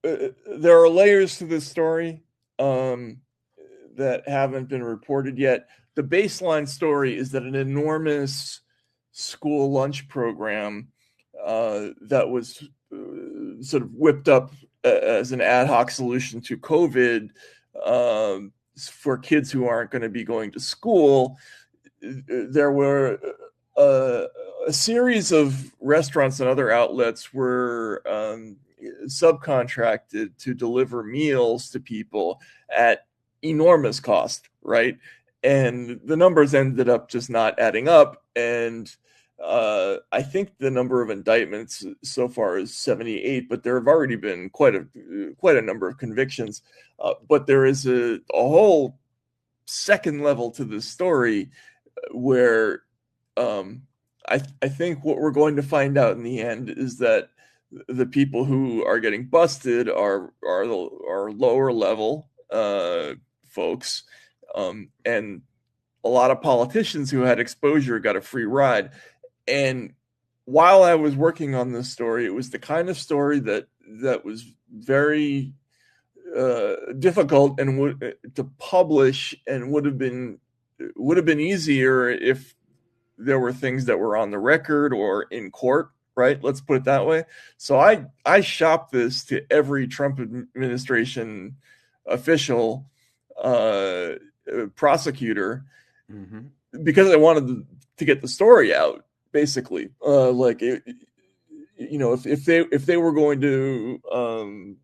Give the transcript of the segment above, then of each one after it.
there are layers to this story that haven't been reported yet. The baseline story is that an enormous school lunch program that was sort of whipped up as an ad hoc solution to COVID for kids who aren't going to be going to school. There were a series of restaurants and other outlets were subcontracted to deliver meals to people at enormous cost, right? And the numbers ended up just not adding up. And I think the number of indictments so far is 78, but there have already been quite a number of convictions. But there is a whole second level to this story where I think what we're going to find out in the end is that the people who are getting busted are lower level folks, and a lot of politicians who had exposure got a free ride. And while I was working on this story, it was the kind of story that was very difficult and to publish, and would have been easier if there were things that were on the record or in court, right? Let's put it that way. So I shopped this to every Trump administration official, prosecutor, because I wanted to get the story out, basically. If they were going to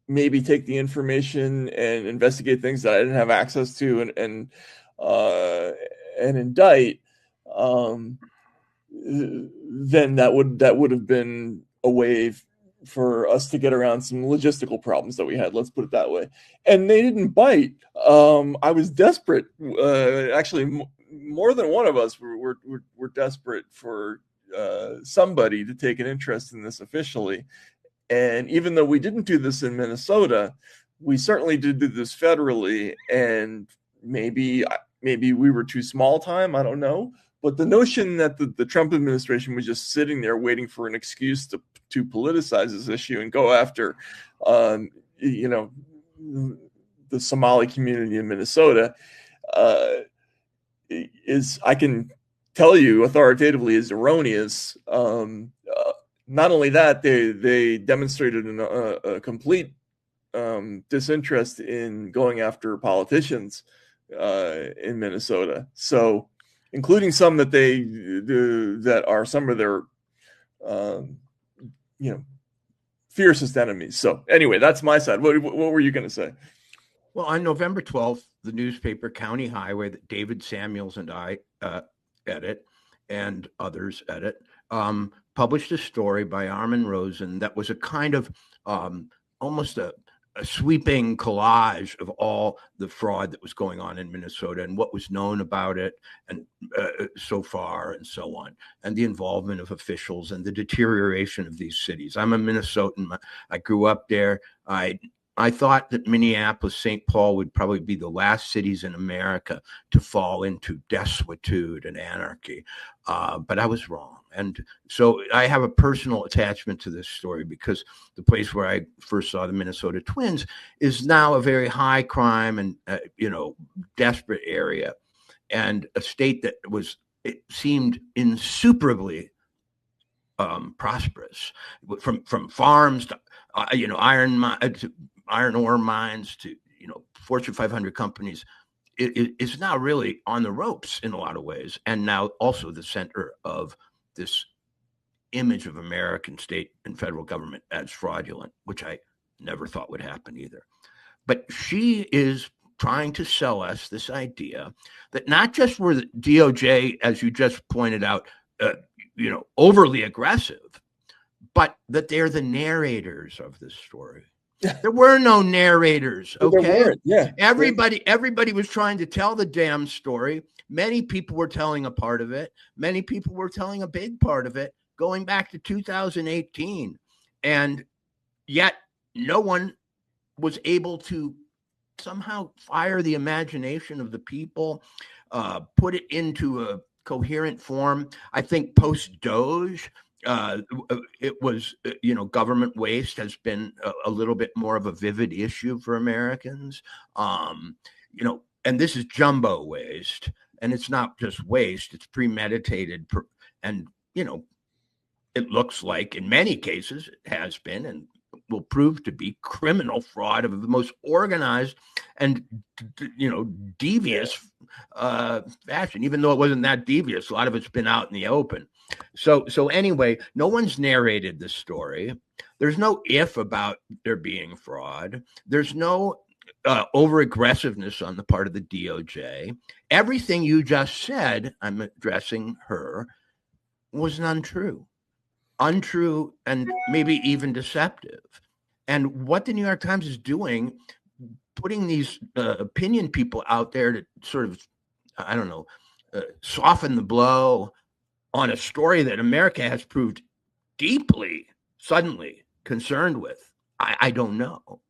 maybe take the information and investigate things that I didn't have access to and indict, then that would have been a way for us to get around some logistical problems that we had. Let's put it that way. And they didn't bite. I was desperate. Actually, more than one of us were desperate for somebody to take an interest in this officially. And even though we didn't do this in Minnesota, we certainly did do this federally. And maybe we were too small time. I don't know. But the notion that the Trump administration was just sitting there waiting for an excuse to politicize this issue and go after, the Somali community in Minnesota, is, I can tell you authoritatively, is erroneous. Not only that, they demonstrated a complete disinterest in going after politicians in Minnesota. So, including some that they do that are some of their, fiercest enemies. So, anyway, that's my side. What were you going to say? Well, on November 12th, the newspaper County Highway that David Samuels and I edit and others edit, published a story by Armin Rosen that was a kind of almost a sweeping collage of all the fraud that was going on in Minnesota and what was known about it and so far and so on, and the involvement of officials and the deterioration of these cities. I'm a Minnesotan. I grew up there. I thought that Minneapolis, St. Paul would probably be the last cities in America to fall into desuetude and anarchy, but I was wrong. And so I have a personal attachment to this story because the place where I first saw the Minnesota Twins is now a very high crime and, desperate area, and a state that it seemed insuperably prosperous, from farms to, iron ore mines to, Fortune 500 companies. It is now really on the ropes in a lot of ways, and now also the center of this image of American state and federal government as fraudulent, which I never thought would happen either. But she is trying to sell us this idea that not just were the DOJ, as you just pointed out, overly aggressive, but that they're the narrators of this story. There were no narrators. Okay. There weren't, yeah. Everybody was trying to tell the damn story. Many people were telling a part of it. Many people were telling a big part of it going back to 2018. And yet no one was able to somehow fire the imagination of the people, put it into a coherent form. I think post-Doge, It was, government waste has been a little bit more of a vivid issue for Americans. And this is jumbo waste, and it's not just waste; it's premeditated, and it looks like in many cases it has been and will prove to be criminal fraud of the most organized and devious fashion. Even though it wasn't that devious, a lot of it's been out in the open. So anyway, no one's narrated the story. There's no if about there being fraud. There's no over aggressiveness on the part of the DOJ. Everything you just said, I'm addressing her, was untrue, and maybe even deceptive. And what the New York Times is doing, putting these opinion people out there to sort of, I don't know, soften the blow on a story that America has proved deeply, suddenly concerned with. I don't know.